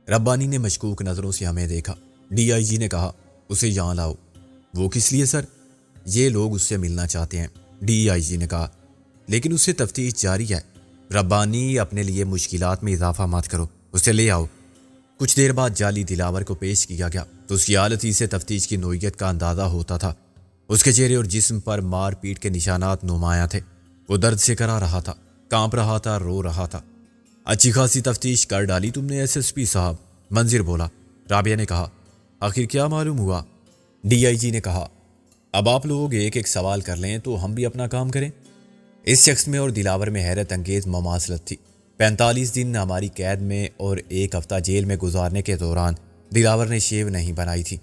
ربانی نے مشکوک نظروں سے ہمیں دیکھا۔ ڈی آئی جی نے کہا، اسے یہاں لاؤ۔ وہ کس لیے سر؟ یہ لوگ اس سے ملنا چاہتے ہیں، ڈی آئی جی نے کہا، لیکن اس سے تفتیش جاری ہے۔ ربانی، اپنے لیے مشکلات میں اضافہ مت کرو، اسے لے آؤ۔ کچھ دیر بعد جعلی دلاور کو پیش کیا گیا تو اس کی حالت ہی سے تفتیش کی نوعیت کا اندازہ ہوتا تھا۔ اس کے چہرے اور جسم پر مار پیٹ کے نشانات نمایاں تھے۔ وہ درد سے کرا رہا تھا، کانپ رہا تھا، رو رہا تھا۔ اچھی خاصی تفتیش کر ڈالی تم نے ایس ایس پی صاحب، منظر بولا۔ رابعہ نے کہا، آخر کیا معلوم ہوا؟ ڈی آئی جی نے کہا، اب آپ لوگ ایک ایک سوال کر لیں تو ہم بھی اپنا کام کریں۔ اس شخص میں اور دلاور میں حیرت انگیز مماثلت تھی۔ 45 دن ہماری قید میں اور 1 ہفتہ جیل میں گزارنے کے دوران دلاور نے شیو نہیں بنائی تھی۔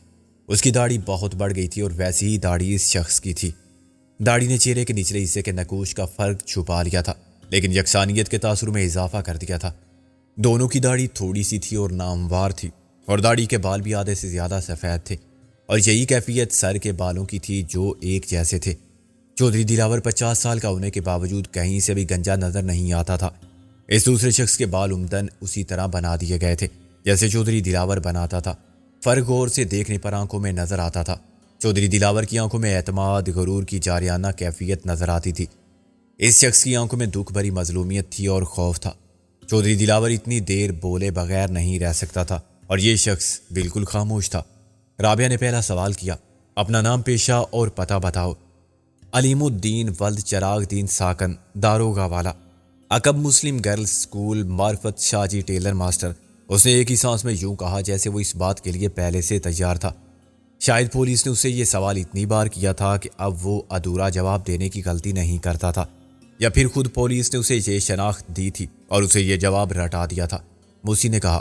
اس کی داڑھی بہت بڑھ گئی تھی اور ویسی ہی داڑھی اس شخص کی تھی۔ داڑھی نے چہرے کے نچلے حصے کے نقوش کا فرق چھپا لیا تھا، لیکن یکسانیت کے تاثر میں اضافہ کر دیا تھا۔ دونوں کی داڑھی تھوڑی سی تھی اور ناموار تھی، اور داڑھی کے بال بھی آدھے سے زیادہ سفید تھے، اور یہی کیفیت سر کے بالوں کی تھی جو ایک جیسے تھے۔ چودھری دلاور 50 سال کا ہونے کے باوجود کہیں سے بھی گنجا نظر نہیں آتا تھا۔ اس دوسرے شخص کے بال عمدن اسی طرح بنا دیے گئے تھے جیسے چودھری دلاور بناتا تھا۔ فرق غور سے دیکھنے پر آنکھوں میں نظر آتا تھا۔ چودھری دلاور کی آنکھوں میں اعتماد، غرور کی جاریانہ کیفیت نظر آتی تھی۔ اس شخص کی آنکھوں میں دکھ بھری مظلومیت تھی اور خوف تھا۔ چودھری دلاور اتنی دیر بولے بغیر نہیں رہ سکتا تھا، اور یہ شخص بالکل خاموش تھا۔ رابعہ نے پہلا سوال کیا، اپنا نام، پیشہ اور پتہ بتاؤ۔ علیم الدین ولد چراغ دین ساکن، داروغہ والا، عقب مسلم گرلز اسکول، معرفت شاہ جی ٹیلر ماسٹر۔ اس نے ایک ہی سانس میں یوں کہا جیسے وہ اس بات کے لیے پہلے سے تیار تھا۔ شاید پولیس نے اسے یہ سوال اتنی بار کیا تھا کہ اب وہ ادھورا جواب دینے کی غلطی نہیں کرتا تھا، یا پھر خود پولیس نے اسے یہ شناخت دی تھی اور اسے یہ جواب رٹا دیا تھا۔ موسی نے کہا،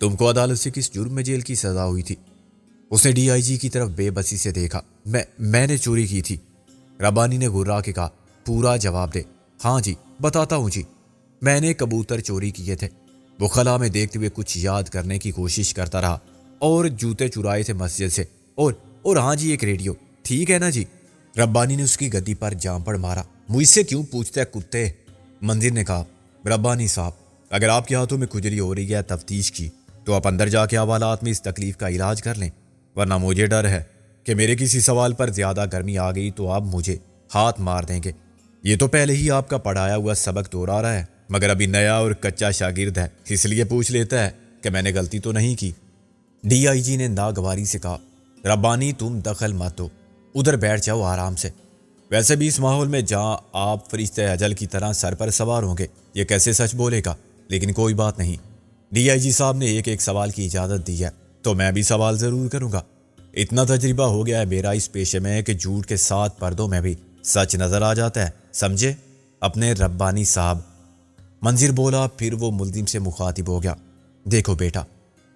تم کو عدالت سے کس جرم میں جیل کی سزا ہوئی تھی؟ اس نے ڈی آئی جی کی طرف بے بسی سے دیکھا۔ میں نے چوری کی تھی، ربانی نے گھرا کے کہا۔ پورا جواب دے۔ ہاں جی، بتاتا ہوں جی، میں نے کبوتر چوری کیے تھے۔ وہ خلا میں دیکھتے ہوئے کچھ یاد کرنے کی کوشش کرتا رہا۔ اور جوتے چرائے تھے مسجد سے، اور ہاں جی ایک ریڈیو، ٹھیک ہے نا جی؟ ربانی نے اس کی گدی پر جامپڑ مارا۔ مجھ سے کیوں پوچھتے کتے؟ منظر نے کہا، ربانی صاحب، اگر آپ کے ہاتھوں میں کھجلی ہو رہی ہے تفتیش کی، تو آپ اندر جا کے حوالات میں اس تکلیف کا علاج کر لیں، ورنہ مجھے ڈر ہے کہ میرے کسی سوال پر زیادہ گرمی آ گئی تو آپ مجھے ہاتھ مار دیں گے۔ یہ تو پہلے ہی آپ کا پڑھایا ہوا سبق دوہرا رہا ہے، مگر ابھی نیا اور کچا شاگرد ہے، اس لیے پوچھ لیتا ہے کہ میں نے غلطی تو نہیں کی۔ ڈی آئی جی نے ناگواری سے کہا، ربانی تم دخل مت دو، ادھر بیٹھ جاؤ آرام سے۔ ویسے بھی اس ماحول میں جہاں آپ فرشتہ اجل کی طرح سر پر سوار ہوں گے، یہ کیسے سچ بولے گا؟ لیکن کوئی بات نہیں، ڈی آئی جی صاحب نے ایک ایک سوال کی اجازت دی ہے تو میں بھی سوال ضرور کروں گا۔ اتنا تجربہ ہو گیا ہے میرا اس پیشے میں کہ جھوٹ کے ساتھ پردوں میں بھی سچ نظر آ جاتا ہے، سمجھے اپنے ربانی صاحب؟ منظر بولا، پھر وہ ملزم سے مخاطب ہو گیا، دیکھو بیٹا،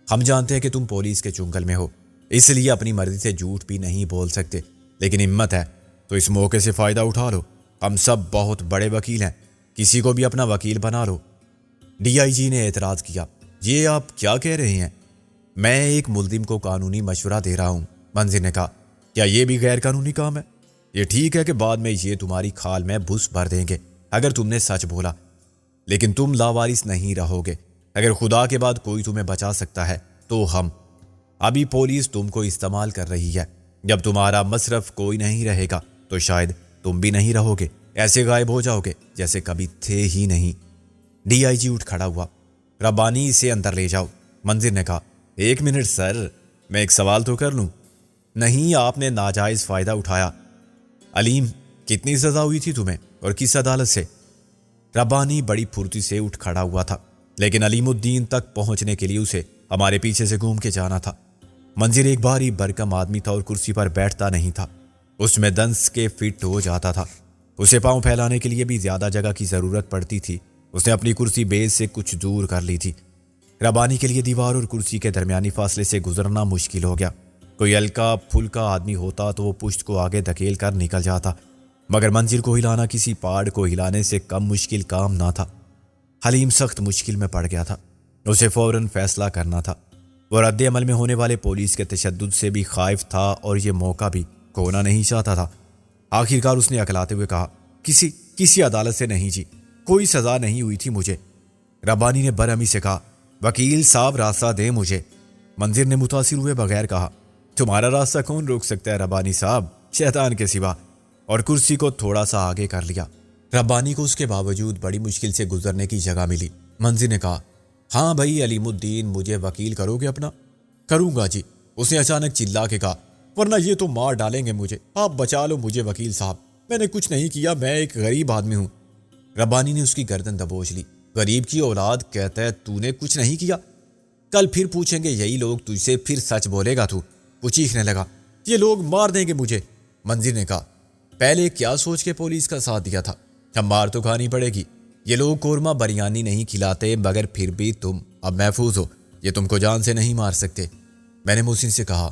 ہم جانتے ہیں کہ تم پولیس کے چنگل میں ہو، اس لیے اپنی مرضی سے جھوٹ بھی نہیں بول سکتے، لیکن ہمت ہے تو اس موقع سے فائدہ اٹھا لو۔ ہم سب بہت بڑے وکیل ہیں، کسی کو بھی اپنا وکیل بنا لو۔ ڈی آئی جی نے اعتراض کیا، یہ آپ کیا کہہ رہے ہیں؟ میں ایک ملزم کو قانونی مشورہ دے رہا ہوں، منظر نے کہا، کیا یہ بھی غیر قانونی کام ہے؟ یہ ٹھیک ہے کہ بعد میں یہ تمہاری کھال میں بھس بھر دیں گے اگر تم نے سچ بولا، لیکن تم لاوارث نہیں رہو گے۔ اگر خدا کے بعد کوئی تمہیں بچا سکتا ہے تو ہم۔ ابھی پولیس تم کو استعمال کر رہی ہے، جب تمہارا مصرف کوئی نہیں رہے گا تو شاید تم بھی نہیں رہو گے، ایسے غائب ہو جاؤ گے جیسے کبھی تھے ہی نہیں۔ ڈی آئی جی اٹھ کھڑا ہوا، ربانی اسے اندر لے جاؤ۔ منظر نے کہا، ایک منٹ سر، میں ایک سوال تو کر لوں۔ نہیں، آپ نے ناجائز فائدہ اٹھایا۔ علیم، کتنی سزا ہوئی تھی تمہیں اور کس عدالت سے؟ ربانی بڑی پھرتی سے اٹھ کھڑا ہوا تھا، لیکن علیم الدین تک پہنچنے کے لیے اسے ہمارے پیچھے سے گھوم کے جانا تھا۔ منظر ایک بھاری بھرکم آدمی تھا اور کرسی پر بیٹھتا نہیں تھا، اس میں دنس کے فٹ ہو جاتا تھا۔ اسے پاؤں پھیلانے کے لیے بھی زیادہ جگہ کی ضرورت پڑتی تھی۔ اس نے اپنی کرسی بیس سے کچھ دور کر لی تھی۔ ربانی کے لیے دیوار اور کرسی کے درمیانی فاصلے سے گزرنا مشکل ہو گیا۔ کوئی ہلکا پھلکا آدمی ہوتا تو وہ پشت کو آگے دھکیل کر نکل جاتا، مگر منظر کو ہلانا کسی پہاڑ کو ہلانے سے کم مشکل کام نہ تھا۔ حلیم سخت مشکل میں پڑ گیا تھا، اسے فوراً فیصلہ کرنا تھا۔ وہ رد عمل میں ہونے والے پولیس کے تشدد سے بھی خائف تھا اور یہ موقع بھی کھونا نہیں چاہتا تھا۔ آخرکار اس نے اکلاتے ہوئے کہا، کسی عدالت سے نہیں جی، کوئی سزا نہیں ہوئی تھی مجھے۔ ربانی نے برہمی سے کہا، وکیل صاحب راستہ دیں مجھے، منظر نے متاثر ہوئے بغیر کہا۔ تمہارا راستہ کون روک سکتا ہے ربانی صاحب، شیطان کے سوا، اور کرسی کو تھوڑا سا آگے کر لیا۔ ربانی کو اس کے باوجود بڑی مشکل سے گزرنے کی جگہ ملی۔ منظر نے کہا، ہاں بھائی علیم الدین، مجھے وکیل کرو گے اپنا؟ کروں گا جی، اس نے اچانک چلا کے کہا، ورنہ یہ تو مار ڈالیں گے مجھے، آپ بچا لو مجھے وکیل صاحب، میں نے کچھ نہیں کیا، میں ایک غریب آدمی ہوں۔ ربانی نے اس کی گردن دبوچ لی۔ غریب کی اولاد کہتا ہے تو نے کچھ نہیں کیا؟ کل پھر پوچھیں گے یہی لوگ تجھ سے، پھر سچ بولے گا تو؟ وہ چیخنے لگا، یہ لوگ مار دیں گے مجھے۔ منظر نے کہا، پہلے کیا سوچ کے پولیس کا ساتھ دیا تھا؟ اب مار تو کھانی پڑے گی، یہ لوگ قورمہ بریانی نہیں کھلاتے، مگر پھر بھی تم اب محفوظ ہو، یہ تم کو جان سے نہیں مار سکتے۔ میں نے محسن سے کہا،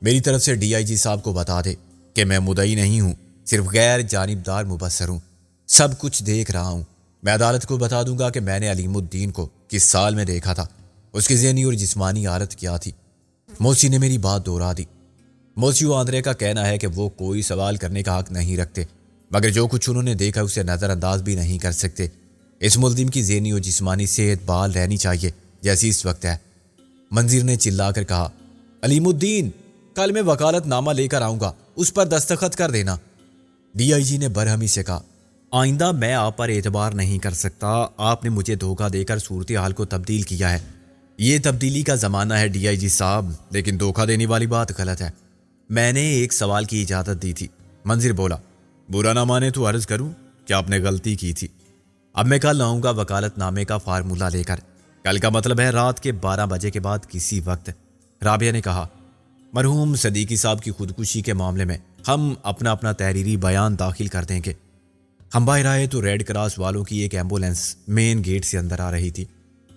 میری طرف سے ڈی آئی جی صاحب کو بتا دے کہ میں مدعی نہیں ہوں، صرف غیر جانبدار مبصر ہوں، سب کچھ دیکھ رہا ہوں۔ میں عدالت کو بتا دوں گا کہ میں نے علیم الدین کو کس سال میں دیکھا تھا، اس کی ذہنی اور جسمانی حالت کیا تھی۔ موسی نے میری بات دہرا دی۔ موسی و آندرے کا کہنا ہے کہ وہ کوئی سوال کرنے کا حق نہیں رکھتے، مگر جو کچھ انہوں نے دیکھا اسے نظر انداز بھی نہیں کر سکتے۔ اس ملزم کی ذہنی اور جسمانی صحت بحال رہنی چاہیے جیسی اس وقت ہے۔ منظر نے چلا کر کہا، علیم الدین، کل میں وکالت نامہ لے کر آؤں گا، اس پر دستخط کر دینا۔ ڈی آئی جی نے برہمی سے کہا، آئندہ میں آپ پر اعتبار نہیں کر سکتا، آپ نے مجھے دھوکہ دے کر صورتحال کو تبدیل کیا ہے۔ یہ تبدیلی کا زمانہ ہے ڈی آئی جی صاحب، لیکن دھوکہ دینے والی بات غلط ہے۔ میں نے ایک سوال کی اجازت دی تھی۔ منظر بولا، برا نہ مانے تو عرض کروں کہ آپ نے غلطی کی تھی۔ اب میں کل آؤں گا وکالت نامے کا فارمولہ لے کر، کل کا مطلب ہے رات کے 12 بجے کے بعد کسی وقت۔ رابعہ نے کہا، مرحوم صدیقی صاحب کی خودکشی کے معاملے میں ہم اپنا تحریری بیان داخل کر دیں گے۔ ہم باہر آئے تو ریڈ کراس والوں کی ایک ایمبولینس مین گیٹ سے اندر آ رہی تھی۔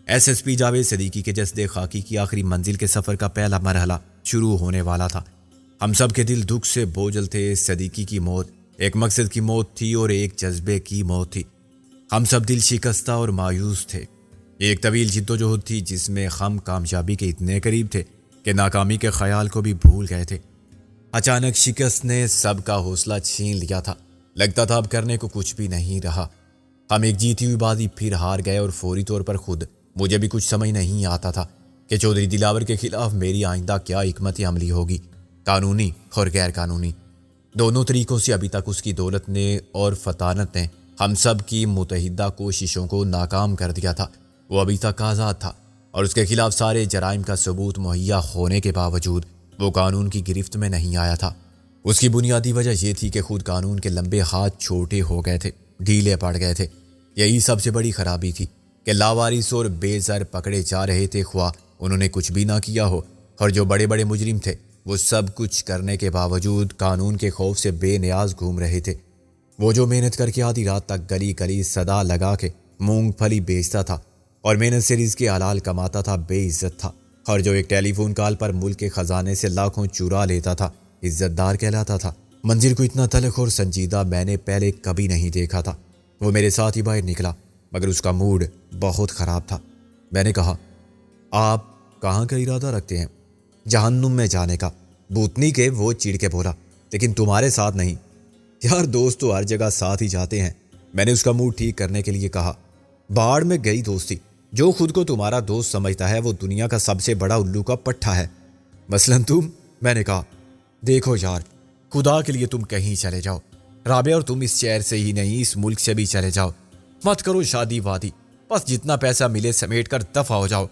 S S P Javed Siddiqui کے جسد خاکی کی آخری منزل کے سفر کا پہلا مرحلہ شروع ہونے والا تھا۔ ہم سب کے دل دکھ سے بوجھل تھے۔ صدیقی کی موت ایک مقصد کی موت تھی اور ایک جذبے کی موت تھی۔ ہم سب دل شکستہ اور مایوس تھے۔ ایک طویل جدوجہد تھی جس میں ہم کامیابی کے اتنے قریب تھے کہ ناکامی کے خیال کو بھی بھول گئے تھے۔ اچانک شکست نے سب کا حوصلہ چھین لیا تھا، لگتا تھا اب کرنے کو کچھ بھی نہیں رہا۔ ہم ایک جیتی ہوئی بازی پھر ہار گئے، اور فوری طور پر خود مجھے بھی کچھ سمجھ نہیں آتا تھا کہ چودھری دلاور کے خلاف میری آئندہ کیا حکمت عملی ہوگی، قانونی اور غیر قانونی۔ دونوں طریقوں سے ابھی تک اس کی دولت نے اور فطانت نے ہم سب کی متحدہ کوششوں کو ناکام کر دیا تھا۔ وہ ابھی تک آزاد تھا، اور اس کے خلاف سارے جرائم کا ثبوت مہیا ہونے کے باوجود وہ قانون کی گرفت میں نہیں آیا تھا۔ اس کی بنیادی وجہ یہ تھی کہ خود قانون کے لمبے ہاتھ چھوٹے ہو گئے تھے، ڈھیلے پڑ گئے تھے۔ یہی سب سے بڑی خرابی تھی کہ لاوارث اور بے زر پکڑے جا رہے تھے، خواہ انہوں نے کچھ بھی نہ کیا ہو، اور جو بڑے بڑے مجرم تھے وہ سب کچھ کرنے کے باوجود قانون کے خوف سے بے نیاز گھوم رہے تھے۔ وہ جو محنت کر کے آدھی رات تک گلی گلی صدا لگا کے مونگ پھلی بیچتا تھا اور محنت سے رزق حلال کماتا تھا، بے عزت تھا، اور جو ایک ٹیلی فون کال پر ملک کے خزانے سے لاکھوں چرا لیتا تھا، عزت دار کہلاتا تھا۔ منظر کو اتنا تلخ اور سنجیدہ میں نے پہلے کبھی نہیں دیکھا تھا۔ وہ میرے ساتھ ہی باہر نکلا، مگر اس کا موڈ بہت خراب تھا۔ میں نے کہا، آپ کہاں کا ارادہ رکھتے ہیں؟ جہنم میں جانے کا۔ بوتنی کے وہ چڑ کے بولا، لیکن تمہارے ساتھ نہیں۔ یار دوست تو ہر جگہ ساتھ ہی جاتے ہیں، میں نے اس کا موڈ ٹھیک کرنے کے لیے کہا۔ باڑ میں گئی دوستی، جو خود کو تمہارا دوست سمجھتا ہے وہ دنیا کا سب سے بڑا الو کا پٹھا ہے، مثلاً تم۔ میں نے کہا، دیکھو یار، خدا کے لیے تم کہیں چلے جاؤ، رابعہ اور تم اس شہر سے ہی نہیں اس ملک سے بھی چلے جاؤ، مت کرو شادی وادی، بس جتنا پیسہ ملے سمیٹ کر دفع ہو جاؤ۔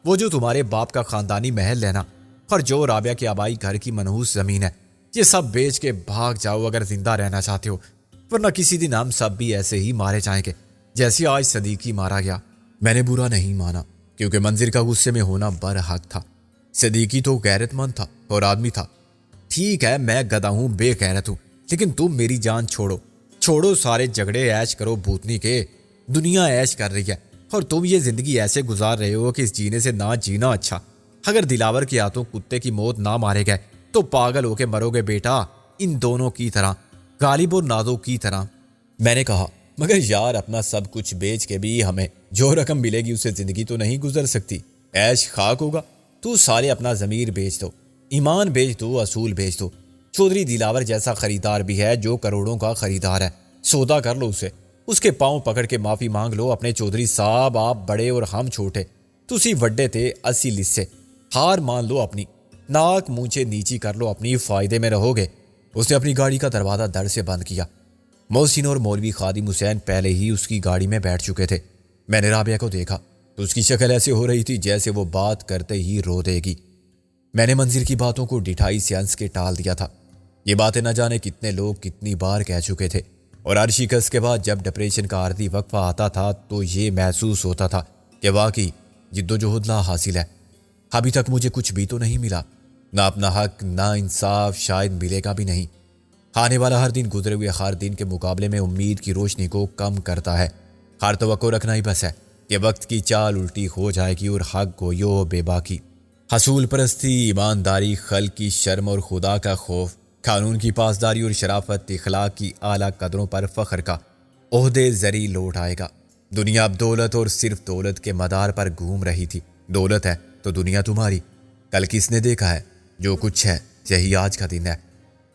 وہ جو تمہارے باپ کا خاندانی محل لینا اور جو رابعہ کے آبائی گھر کی منحوس زمین ہے، یہ سب بیچ کے بھاگ جاؤ اگر زندہ رہنا چاہتے ہو، ورنہ کسی دن ہم سب بھی ایسے ہی مارے جائیں گے جیسے آج صدیقی مارا گیا۔ میں نے برا نہیں مانا، کیونکہ منظر کا غصے میں ہونا برحق تھا۔ صدیقی تو غیرت مند تھا اور آدمی تھا۔ ٹھیک ہے میں گدھا ہوں، بے غیرت ہوں، لیکن تم میری جان چھوڑو سارے جھگڑے، عیش کرو بھوتنی کے۔ دنیا عیش کر رہی ہے اور تم یہ زندگی ایسے گزار رہے ہو کہ اس جینے سے نہ جینا اچھا۔ اگر دلاور کے ہاتھوں کتے کی موت نہ مارے گئے تو پاگل ہو کے مرو گے بیٹا، ان دونوں کی طرح، غالب اور نازو کی طرح۔ میں نے کہا، مگر یار اپنا سب کچھ بیچ کے بھی ہمیں جو رقم ملے گی اسے زندگی تو نہیں گزر سکتی، عیش خاک ہوگا۔ تو سارے اپنا ضمیر بیچ دو، ایمان بیچ دو، اصول بیچ دو۔ چودھری دلاور جیسا خریدار بھی ہے جو کروڑوں کا خریدار ہے، سودا کر لو اسے، اس کے پاؤں پکڑ کے معافی مانگ لو، اپنے چودھری صاحب آپ بڑے اور ہم چھوٹے، تسی وڈے تھے اسی لسے، ہار مان لو اپنی، ناک مونچھے نیچی کر لو اپنی، فائدے میں رہو گے۔ اس نے اپنی گاڑی کا دروازہ دڑ سے بند کیا۔ محسن اور مولوی خادم حسین پہلے ہی اس کی گاڑی میں بیٹھ چکے تھے۔ میں نے رابعہ کو دیکھا تو اس کی شکل ایسے ہو رہی تھی جیسے وہ بات کرتے ہی رو دے گی۔ میں نے منظر کی باتوں کو ڈٹھائی سے ہنس کے ٹال دیا تھا۔ یہ باتیں نہ جانے کتنے لوگ کتنی بار کہہ چکے تھے، اور ہر شکست کے بعد جب ڈپریشن کا عارضی وقفہ آتا تھا تو یہ محسوس ہوتا تھا کہ واقعی جد و جہد لا حاصل ہے۔ ابھی تک مجھے کچھ بھی تو نہیں ملا، نہ اپنا حق، نہ انصاف، شاید ملے گا بھی نہیں۔ آنے والا ہر دن گزرے ہوئے ہر دن کے مقابلے میں امید کی روشنی کو کم کرتا ہے۔ ہر توقع رکھنا ہی بس ہے کہ وقت کی چال الٹی ہو جائے گی اور حق گویو بے باکی، حصول پرستی، ایمانداری، خلق کی شرم اور خدا کا خوف، قانون کی پاسداری اور شرافت، اخلاق کی اعلیٰ قدروں پر فخر کا عہدے زری لوٹ آئے گا۔ دنیا اب دولت اور صرف دولت کے مدار پر گھوم رہی تھی۔ دولت ہے تو دنیا تمہاری۔ کل کس نے دیکھا ہے؟ جو کچھ ہے یہی آج کا دن ہے۔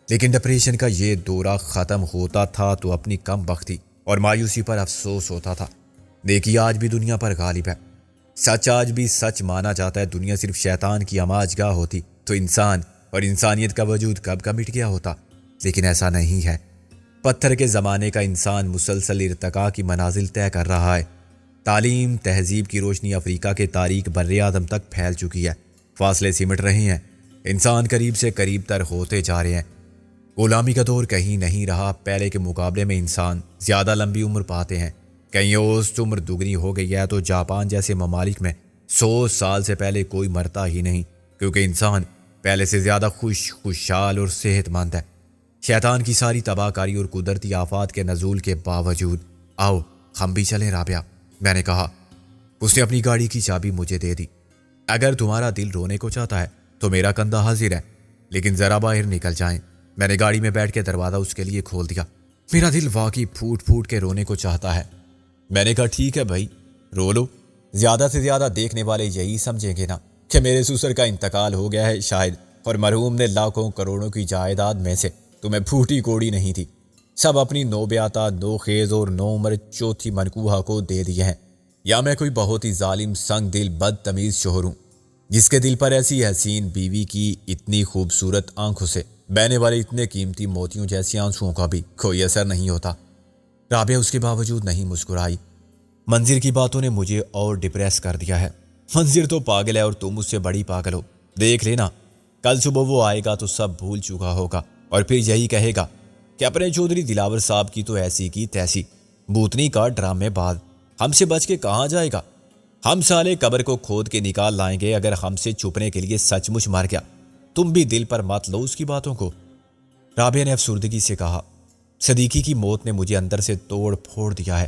لیکن ڈپریشن کا یہ دورہ ختم ہوتا تھا تو اپنی کم بختی اور مایوسی پر افسوس ہوتا تھا۔ دیکھیے آج بھی دنیا پر غالب ہے، سچ آج بھی سچ مانا جاتا ہے۔ دنیا صرف شیطان کی آماج گاہ ہوتی تو انسان اور انسانیت کا وجود کب کا مٹ گیا ہوتا، لیکن ایسا نہیں ہے۔ پتھر کے زمانے کا انسان مسلسل ارتقاء کی منازل طے کر رہا ہے۔ تعلیم، تہذیب کی روشنی افریقہ کے تاریک بر اعظم تک پھیل چکی ہے۔ فاصلے سمٹ رہے ہیں، انسان قریب سے قریب تر ہوتے جا رہے ہیں۔ غلامی کا دور کہیں نہیں رہا۔ پہلے کے مقابلے میں انسان زیادہ لمبی عمر پاتے ہیں، کہیں اوسط عمر دگنی ہو گئی ہے تو جاپان جیسے ممالک میں 100 سال سے پہلے کوئی مرتا ہی نہیں، کیونکہ انسان پہلے سے زیادہ خوشحال اور صحت مند ہے۔ شیطان کی ساری تباہ کاری اور قدرتی آفات کے نزول کے باوجود آؤ ہم بھی چلیں رابعہ، میں نے کہا۔ اس نے اپنی گاڑی کی چابی مجھے دے دی۔ اگر تمہارا دل رونے کو چاہتا ہے تو میرا کندھا حاضر ہے، لیکن ذرا باہر نکل جائیں۔ میں نے گاڑی میں بیٹھ کے دروازہ اس کے لیے کھول دیا۔ میرا دل واقعی پھوٹ پھوٹ کے رونے کو چاہتا ہے۔ میں نے کہا ٹھیک ہے بھائی، رو لو، زیادہ سے زیادہ دیکھنے والے یہی سمجھیں گے نا کہ میرے سسر کا انتقال ہو گیا ہے شاید، اور مرحوم نے لاکھوں کروڑوں کی جائیداد میں سے تمہیں پھوٹی کوڑی نہیں تھی، سب اپنی نو بیاتا، نو خیز اور نو عمر چوتھی منکوہا کو دے دیے ہیں۔ یا میں کوئی بہت ہی ظالم، سنگ دل، بدتمیز شوہر ہوں جس کے دل پر ایسی حسین بیوی کی اتنی خوبصورت آنکھوں سے بہنے والے اتنے قیمتی موتیوں جیسی آنسوؤں کا بھی کوئی اثر نہیں ہوتا۔ رابعہ اس کے باوجود نہیں مسکرائی۔ منظر کی باتوں نے مجھے اور ڈپریس کر دیا ہے۔ منظر تو پاگل ہے اور تم اس سے بڑی پاگل ہو۔ دیکھ لینا کل صبح وہ آئے گا تو سب بھول چکا ہوگا اور پھر یہی کہے گا کہ اپنے چودھری دلاور صاحب کی تو ایسی کی تیسی، بھوتنی کا ڈرامے بعد ہم سے بچ کے کہاں جائے گا؟ ہم سالے قبر کو کھود کے نکال لائیں گے اگر ہم سے چھپنے کے لیے سچ مچ مر گیا۔ تم بھی دل پر مت لو اس کی باتوں کو۔ رابعہ نے افسردگی سے کہا۔ صدیقی کی موت نے مجھے اندر سے توڑ پھوڑ دیا ہے۔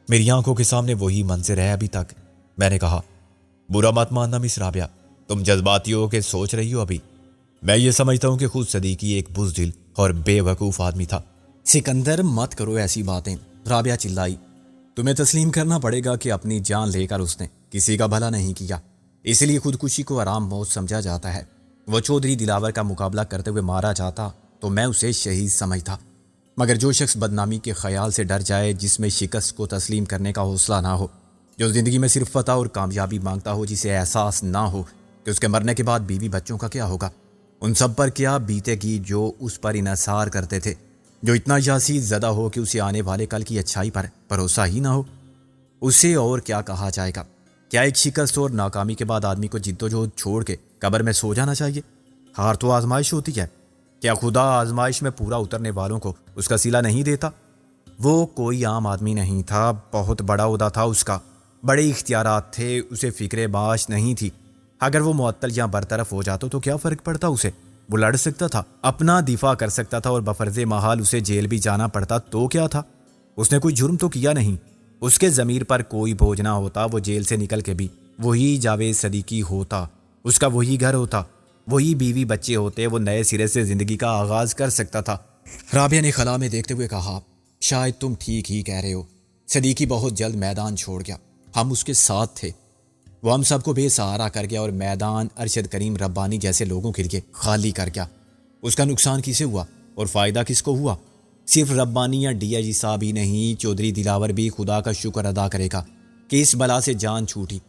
میری آنکھوں کے سامنے وہی منظر ہے ابھی تک۔ میں نے کہا برا مت ماننا مس رابعہ، تم جذباتی ہو کہ سوچ رہی ہو ابھی۔ میں یہ سمجھتا ہوں کہ خود صدیقی ایک بزدل اور بے وقوف آدمی تھا۔ سکندر مت کرو ایسی باتیں، رابعہ چلائی۔ تمہیں تسلیم کرنا پڑے گا کہ اپنی جان لے کر اس نے کسی کا بھلا نہیں کیا، اس لیے خودکشی کو آرام موت سمجھا جاتا ہے۔ وہ چودھری دلاور کا مقابلہ کرتے ہوئے مارا جاتا تو میں اسے شہید سمجھتا، مگر جو شخص بدنامی کے خیال سے ڈر جائے، جس میں شکست کو تسلیم کرنے کا حوصلہ نہ ہو، جو زندگی میں صرف فتح اور کامیابی مانگتا ہو، جسے احساس نہ ہو کہ اس کے مرنے کے بعد بیوی بچوں کا کیا ہوگا، ان سب پر کیا بیتے گی جو اس پر انحصار کرتے تھے، جو اتنا یاسید زدہ ہو کہ اسے آنے والے کل کی اچھائی پر بھروسہ ہی نہ ہو، اسے اور کیا کہا جائے گا؟ کیا ایک شکست اور ناکامی کے بعد آدمی کو جد و جہد چھوڑ کے قبر میں سو جانا چاہیے؟ ہار تو آزمائش ہوتی ہے، کیا خدا آزمائش میں پورا اترنے والوں کو اس کا صلہ نہیں دیتا؟ وہ کوئی عام آدمی نہیں تھا، بہت بڑا عہدہ تھا اس کا، بڑے اختیارات تھے، اسے فکر معاش نہیں تھی۔ اگر وہ معطل یا برطرف ہو جاتا تو کیا فرق پڑتا اسے؟ وہ لڑ سکتا تھا، اپنا دفاع کر سکتا تھا، اور بفرض محال اسے جیل بھی جانا پڑتا تو کیا تھا؟ اس نے کوئی جرم تو کیا نہیں۔ اس کے ضمیر پر کوئی بوجھ نہ ہوتا، وہ جیل سے نکل کے بھی وہی جاوید صدیقی ہوتا، اس کا وہی گھر ہوتا، وہی بیوی بچے ہوتے، وہ نئے سرے سے زندگی کا آغاز کر سکتا تھا۔ رابعہ نے خلا میں دیکھتے ہوئے کہا شاید تم ٹھیک ہی کہہ رہے ہو، صدیقی بہت جلد میدان چھوڑ گیا، ہم اس کے ساتھ تھے، وہ ہم سب کو بے سہارا کر گیا اور میدان ارشد کریم ربانی جیسے لوگوں کے لیے خالی کر گیا۔ اس کا نقصان کسے ہوا اور فائدہ کس کو ہوا؟ صرف ربانی یا ڈی آئی جی صاحب ہی نہیں، چودھری دلاور بھی خدا کا شکر ادا کرے گا کہ اس بلا سے جان چھوٹی۔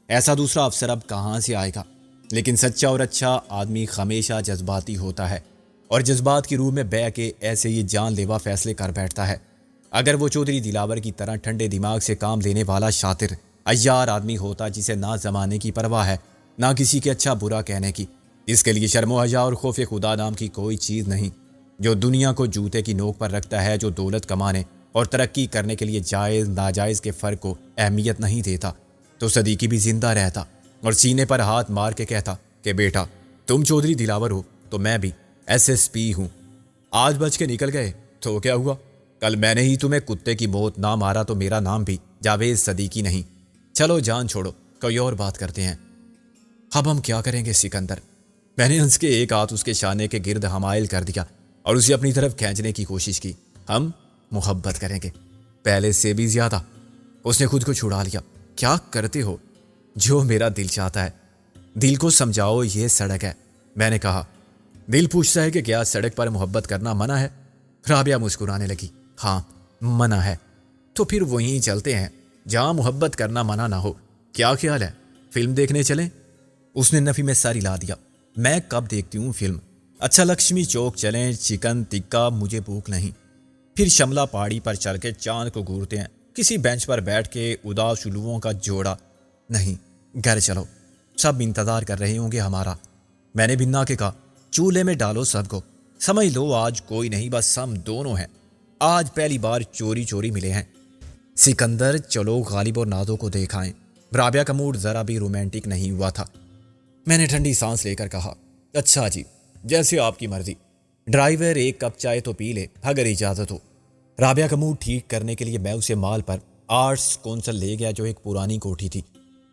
ایسا دوسرا افسر اب کہاں سے آئے گا؟ لیکن سچا اور اچھا آدمی ہمیشہ جذباتی ہوتا ہے اور جذبات کی روح میں بہہ کے ایسے ہی جان لیوا فیصلے کر بیٹھتا ہے۔ اگر وہ چودھری دلاور کی طرح ٹھنڈے دماغ سے کام لینے والا شاطر عیار آدمی ہوتا جسے نہ زمانے کی پرواہ ہے نہ کسی کے اچھا برا کہنے کی، اس کے لیے شرم و حیا اور خوف خدا نام کی کوئی چیز نہیں، جو دنیا کو جوتے کی نوک پر رکھتا ہے، جو دولت کمانے اور ترقی کرنے کے لیے جائز ناجائز کے فرق کو اہمیت نہیں دیتا، تو صدیقی بھی زندہ رہتا اور سینے پر ہاتھ مار کے کہتا کہ بیٹا تم چودھری دلاور ہو تو میں بھی SSP ہوں۔ آج بچ کے نکل گئے تو کیا ہوا؟ کل میں نے ہی تمہیں کتے کی موت نہ مارا تو میرا نام بھی جاوید صدیقی نہیں۔ چلو جان چھوڑو، کوئی اور بات کرتے ہیں۔ اب ہم کیا کریں گے سکندر؟ میں نے ہنس کے ایک ہاتھ اس کے شانے کے گرد حمائل کر دیا اور اسے اپنی طرف کھینچنے کی کوشش کی۔ ہم محبت کریں گے، پہلے سے بھی زیادہ۔ اس نے خود کو چھڑا لیا۔ کیا کرتے ہو؟ جو میرا دل چاہتا ہے۔ دل کو سمجھاؤ یہ سڑک ہے، میں نے کہا۔ دل پوچھتا ہے کہ کیا سڑک پر محبت کرنا منع ہے؟ رابعہ مسکرانے لگی۔ ہاں منع ہے۔ تو پھر وہیں چلتے ہیں جہاں محبت کرنا منع نہ ہو۔ کیا خیال ہے فلم دیکھنے چلیں؟ اس نے نفی میں سر ہلا دیا۔ میں کب دیکھتی ہوں فلم؟ اچھا لکشمی چوک چلیں، چکن ٹکا، مجھے بھوک نہیں۔ پھر شملہ پہاڑی پر چل کے چاند کو گھورتے ہیں، کسی بینچ پر بیٹھ کے اداس الوؤں کا جوڑا۔ نہیں، گھر چلو، سب انتظار کر رہے ہوں گے ہمارا۔ میں نے بنا کے کہا چولہے میں ڈالو سب کو، سمجھ لو آج کوئی نہیں، بس ہم دونوں ہیں۔ آج پہلی بار چوری چوری ملے ہیں۔ سکندر چلو غالب اور نازو کو دیکھائیں۔ رابعہ کا موڈ ذرا بھی رومانٹک نہیں ہوا تھا۔ میں نے ٹھنڈی سانس لے کر کہا اچھا جی، جیسے آپ کی مرضی۔ ڈرائیور ایک کپ چائے تو پی لے اگر اجازت ہو۔ رابعہ کا موڈ ٹھیک کرنے کے لیے میں اسے مال پر آرٹس کونسل لے گیا، جو ایک پرانی کوٹھی تھی۔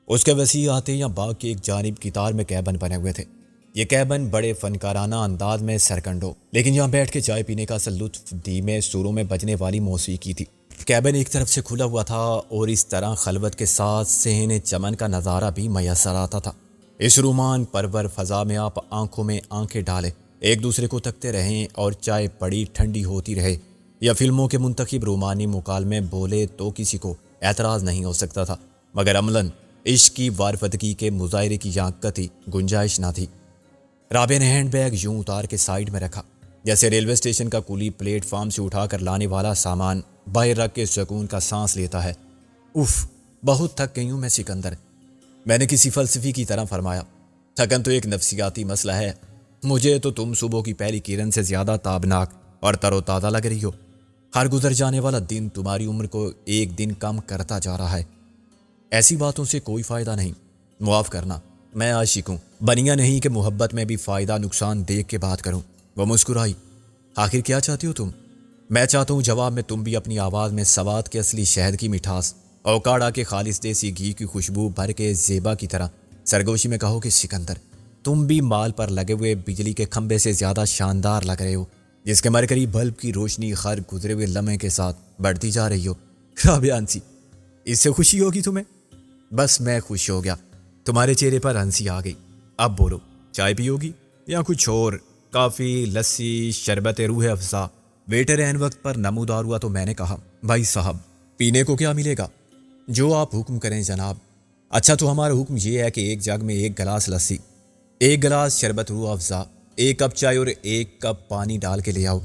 اس کے وسیع آتے یا باغ کی ایک جانب قطار میں کیبن بنے ہوئے تھے۔ یہ کیبن بڑے فنکارانہ انداز میں سرکنڈو، لیکن یہاں بیٹھ کے چائے پینے کا اصل لطف دھیمے سوروں میں بجنے والی موسیقی تھی۔ کیبن ایک طرف سے کھلا ہوا تھا اور اس طرح خلوت کے ساتھ صحن چمن کا نظارہ بھی میسر آتا تھا۔ اس رومان پرور فضا میں آپ آنکھوں میں آنکھیں ڈالے ایک دوسرے کو تکتے رہیں اور چائے بڑی ٹھنڈی ہوتی رہے یا فلموں کے منتخب رومانی مکالمے بولے تو کسی کو اعتراض نہیں ہو سکتا تھا، مگر عملاً عشق کی وارفتگی کے مظاہرے کی یہاں قطعی گنجائش نہ تھی۔ رابعہ نے ہینڈ بیگ یوں اتار کے سائیڈ میں رکھا جیسے ریلوے اسٹیشن کا کولی پلیٹ فارم سے اٹھا کر لانے والا سامان باہر رکھ کے سکون کا سانس لیتا ہے۔ اف، بہت تھک گئی ہوں میں سکندر، میں نے کسی فلسفی کی طرح فرمایا۔ تھکن تو ایک نفسیاتی مسئلہ ہے، مجھے تو تم صبح کی پہلی کرن سے زیادہ تابناک اور تر و تازہ لگ رہی ہو۔ ہر گزر جانے والا دن تمہاری عمر کو ایک دن کم کرتا جا رہا ہے۔ ایسی باتوں سے کوئی فائدہ نہیں، معاف کرنا، میں عاشق ہوں، بنیا نہیں کہ محبت میں بھی فائدہ نقصان دیکھ کے بات کروں۔ وہ مسکرائی۔ آخر کیا چاہتی ہو تم؟ میں چاہتا ہوں جواب میں تم بھی اپنی آواز میں سوات کے اصلی شہد کی مٹھاس اور کاڑا کے خالص دیسی گھی کی خوشبو بھر کے زیبا کی طرح سرگوشی میں کہو کہ سکندر تم بھی مال پر لگے ہوئے بجلی کے کھمبے سے زیادہ شاندار لگ رہے ہو، جس کے مرکری بلب کی روشنی ہر گزرے ہوئے لمحے کے ساتھ بڑھتی جا رہی ہو۔ رابعہ ہنسی۔ اس سے خوشی ہوگی تمہیں؟ بس میں خوش ہو گیا، تمہارے چہرے پر ہنسی آ گئی۔ اب بولو، چائے پیو گی یا کچھ اور؟ کافی، لسی، شربت روح افزا؟ ویٹر عین وقت پر نمودار ہوا تو میں نے کہا بھائی صاحب پینے کو کیا ملے گا؟ جو آپ حکم کریں جناب۔ اچھا تو ہمارا حکم یہ ہے کہ ایک جگ میں ایک گلاس لسی، ایک گلاس شربت روح افزا، ایک کپ چائے اور ایک کپ پانی ڈال کے لے آؤ۔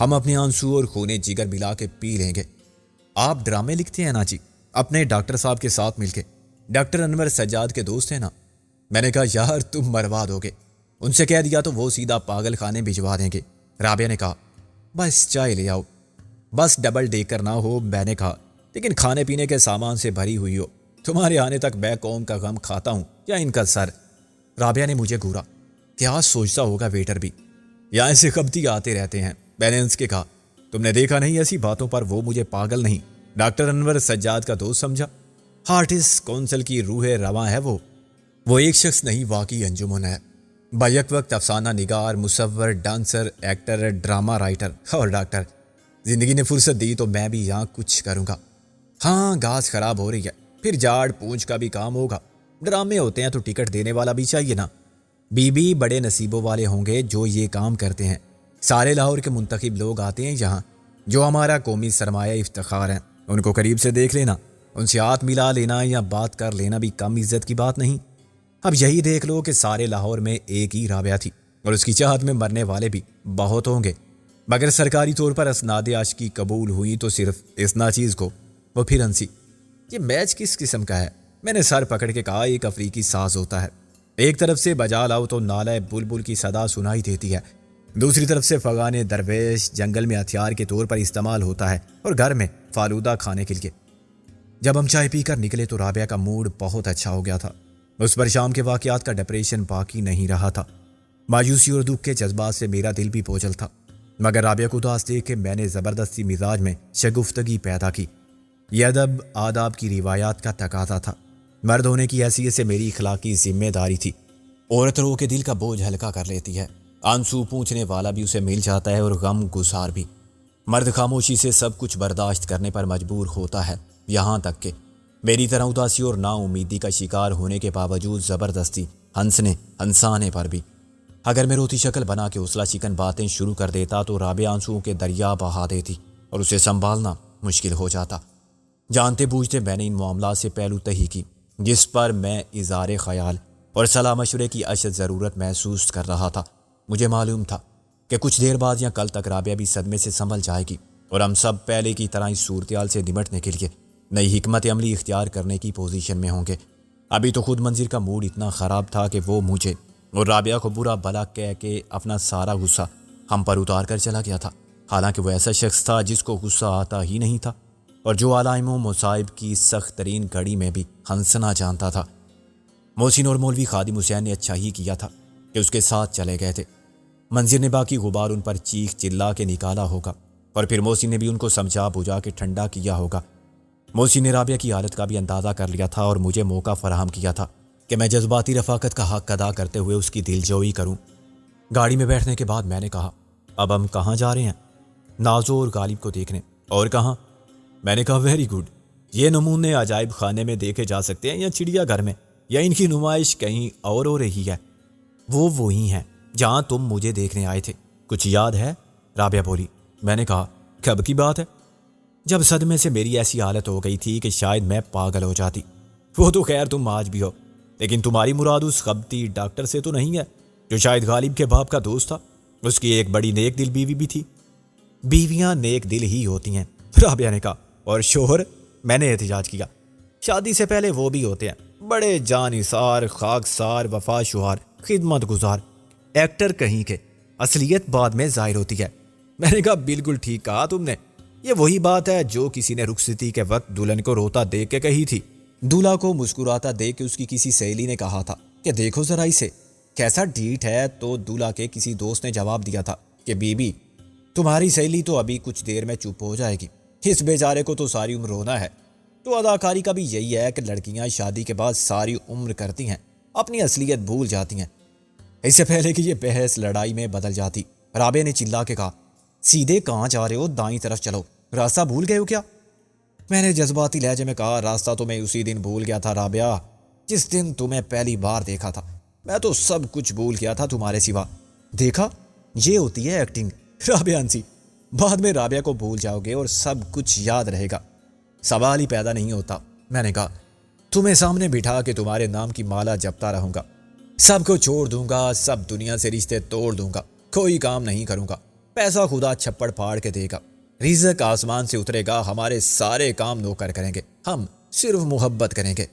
ہم اپنے آنسو اور خونے جگر ملا کے پی لیں گے۔ آپ ڈرامے لکھتے ہیں نا جی، اپنے ڈاکٹر صاحب کے ساتھ مل کے؟ ڈاکٹر انور سجاد کے دوست ہیں نا؟ میں نے کہا یار تم برباد ہوگے، ان سے کہہ دیا تو وہ سیدھا پاگل خانے بھجوا دیں گے۔ رابعہ نے کہا بس چائے لے آؤ، بس ڈبل ڈیکر نہ ہو، میں نے کہا، لیکن کھانے پینے کے سامان سے بھری ہوئی ہو۔ تمہارے آنے تک میں قوم کا غم کھاتا ہوں یا ان کا سر؟ رابعہ نے مجھے گھورا۔ کیا سوچتا ہوگا ویٹر بھی، یہاں ایسے خبتی آتے رہتے ہیں۔ میں نے اس کے کہا تم نے دیکھا نہیں ایسی باتوں پر وہ مجھے پاگل نہیں ڈاکٹر انور سجاد کا دوست سمجھا؟ آرٹسٹ کونسل کی روح رواں ہے وہ ایک شخص نہیں، واقعی انجمن ہے، بیک وقت افسانہ نگار، مصور، ڈانسر، ایکٹر، ڈرامہ رائٹر اور ڈاکٹر۔ زندگی نے فرصت دی تو میں بھی یہاں کچھ کروں گا۔ ہاں گھاس خراب ہو رہی ہے، پھر جاڑ پونچھ کا بھی کام ہوگا۔ ڈرامے ہوتے ہیں تو ٹکٹ دینے والا بھی چاہیے نا۔ بی بڑے نصیبوں والے ہوں گے جو یہ کام کرتے ہیں۔ سارے لاہور کے منتخب لوگ آتے ہیں یہاں جو ہمارا قومی سرمایہ افتخار ہیں، ان کو قریب سے دیکھ لینا۔ ان سے ہاتھ ملا لینا یا بات کر لینا بھی کم عزت کی بات نہیں۔ اب یہی دیکھ لو کہ سارے لاہور میں ایک ہی رابعہ تھی اور اس کی چاہت میں مرنے والے بھی بہت ہوں گے، مگر سرکاری طور پر اسناد عاشقی قبول ہوئی تو صرف اس ناچیز کو۔ وہ پھر ہنسی۔ یہ میچ کس قسم کا ہے؟ میں نے سر پکڑ کے کہا، ایک افریقی ساز ہوتا ہے، ایک طرف سے بجا لاؤ تو نالہ بلبل کی صدا سنائی دیتی ہے، دوسری طرف سے فغان درویش جنگل میں ہتھیار کے طور پر استعمال ہوتا ہے اور گھر میں فالودہ کھانے کے لیے۔ جب ہم چائے پی کر نکلے تو رابعہ کا موڈ بہت اچھا ہو گیا تھا۔ اس پر شام کے واقعات کا ڈپریشن باقی نہیں رہا تھا۔ مایوسی اور دکھ کے جذبات سے میرا دل بھی بوجھل تھا، مگر رابعہ کو اداس دیکھ کے میں نے زبردستی مزاج میں شگفتگی پیدا کی۔ یہ ادب آداب کی روایات کا تقاضا تھا، مرد ہونے کی حیثیت سے میری اخلاقی ذمہ داری تھی۔ عورت رو کے دل کا بوجھ ہلکا کر لیتی ہے، آنسو پوچھنے والا بھی اسے مل جاتا ہے اور غم گسار بھی۔ مرد خاموشی سے سب کچھ برداشت کرنے پر مجبور ہوتا ہے، یہاں تک کہ میری طرح اداسی اور نا امیدی کا شکار ہونے کے باوجود زبردستی ہنسانے پر بھی۔ اگر میں روتی شکل بنا کے حوصلہ شکن باتیں شروع کر دیتا تو رابعہ آنسوؤں کے دریا بہا دیتی اور اسے سنبھالنا مشکل ہو جاتا۔ جانتے بوجھتے میں نے ان معاملات سے پہلو تہی کی، جس پر میں اظہار خیال اور صلاح مشورے کی اشد ضرورت محسوس کر رہا تھا۔ مجھے معلوم تھا کہ کچھ دیر بعد یا کل تک رابعہ بھی صدمے سے سنبھل جائے گی اور ہم سب پہلے کی طرح اس صورتحال سے نمٹنے کے لیے نئی حکمت عملی اختیار کرنے کی پوزیشن میں ہوں گے۔ ابھی تو خود منظر کا موڈ اتنا خراب تھا کہ وہ مجھے اور رابعہ کو برا بھلا کہہ کے اپنا سارا غصہ ہم پر اتار کر چلا گیا تھا، حالانکہ وہ ایسا شخص تھا جس کو غصہ آتا ہی نہیں تھا اور جو علائم و مصائب کی سخت ترین گھڑی میں بھی ہنسنا جانتا تھا۔ محسن اور مولوی خادم حسین نے اچھا ہی کیا تھا کہ اس کے ساتھ چلے گئے تھے۔ منظر نے باقی غبار ان پر چیخ چلا کے نکالا ہوگا اور پھر محسن نے بھی ان کو سمجھا بجھا کے ٹھنڈا کیا ہوگا۔ محسن نے رابعہ کی حالت کا بھی اندازہ کر لیا تھا اور مجھے موقع فراہم کیا تھا کہ میں جذباتی رفاقت کا حق ادا کرتے ہوئے اس کی دل جوئی کروں۔ گاڑی میں بیٹھنے کے بعد میں نے کہا، اب ہم کہاں جا رہے ہیں؟ نازو اور غالب کو دیکھنے۔ اور کہاں؟ میں نے کہا، ویری گڈ، یہ نمونے عجائب خانے میں دیکھے جا سکتے ہیں یا چڑیا گھر میں، یا ان کی نمائش کہیں اور ہو رہی ہے۔ وہ وہی ہیں جہاں تم مجھے دیکھنے آئے تھے، کچھ یاد ہے؟ رابعہ بولی۔ میں نے کہا، کب کی بات ہے؟ جب صدمے سے میری ایسی حالت ہو گئی تھی کہ شاید میں پاگل ہو جاتی۔ وہ تو خیر تم آج بھی ہو، لیکن تمہاری مراد اس خبتی ڈاکٹر سے تو نہیں ہے جو شاید غالب کے باپ کا دوست تھا؟ اس کی ایک بڑی نیک دل بیوی بھی تھی۔ بیویاں نیک دل ہی ہوتی ہیں، رابعہ نے کہا۔ اور شوہر؟ میں نے احتجاج کیا۔ شادی سے پہلے وہ بھی ہوتے ہیں، بڑے جانثار، خاکسار، وفا شعار، خدمت گزار، ایکٹر کہیں کے، اصلیت بعد میں ظاہر ہوتی ہے۔ میں نے کہا، بالکل ٹھیک کہا تم نے، یہ وہی بات ہے جو کسی نے رخصتی کے وقت دلہن کو روتا دیکھ کے کہی تھی۔ دولہا کو مسکراتا دیکھ کے اس کی کسی سہیلی نے کہا تھا کہ دیکھو ذرا اسے کیسا ڈھیٹ ہے، تو دولہا کے کسی دوست نے جواب دیا تھا کہ بی بی تمہاری سہیلی تو ابھی کچھ دیر میں چپ ہو جائے گی، اس بیچارے کو تو ساری عمر رونا ہے۔ تو اداکاری کا بھی یہی ہے کہ لڑکیاں شادی کے بعد ساری عمر کرتی ہیں، اپنی اصلیت بھول جاتی ہیں۔ اس سے پہلے کہ یہ بحث لڑائی میں بدل جاتی، رابعہ نے چلا کے کہا، سیدھے کہاں جا رہے ہو؟ دائیں طرف چلو، راستہ بھول گئے ہو کیا؟ میں نے جذباتی لہجے میں کہا، راستہ تو میں اسی دن بھول گیا تھا رابعہ، جس دن تمہیں پہلی بار دیکھا تھا۔ میں تو سب کچھ بھول گیا تھا تمہارے سوا۔ دیکھا، یہ ہوتی ہے ایکٹنگ۔ رابعہ ہنسی۔ بعد میں رابعہ کو بھول جاؤ گے اور سب کچھ یاد رہے گا، سوال ہی پیدا نہیں ہوتا۔ میں نے کہا، تمہیں سامنے بٹھا کے تمہارے نام کی مالا جپتا رہوں گا، سب کو چھوڑ دوں گا، سب دنیا سے رشتے توڑ دوں گا، کوئی کام نہیں کروں گا، پیسہ خدا چھپڑ پھاڑ کے دے گا، رزق آسمان سے اترے گا، ہمارے سارے کام نوکر کریں گے، ہم صرف محبت کریں گے۔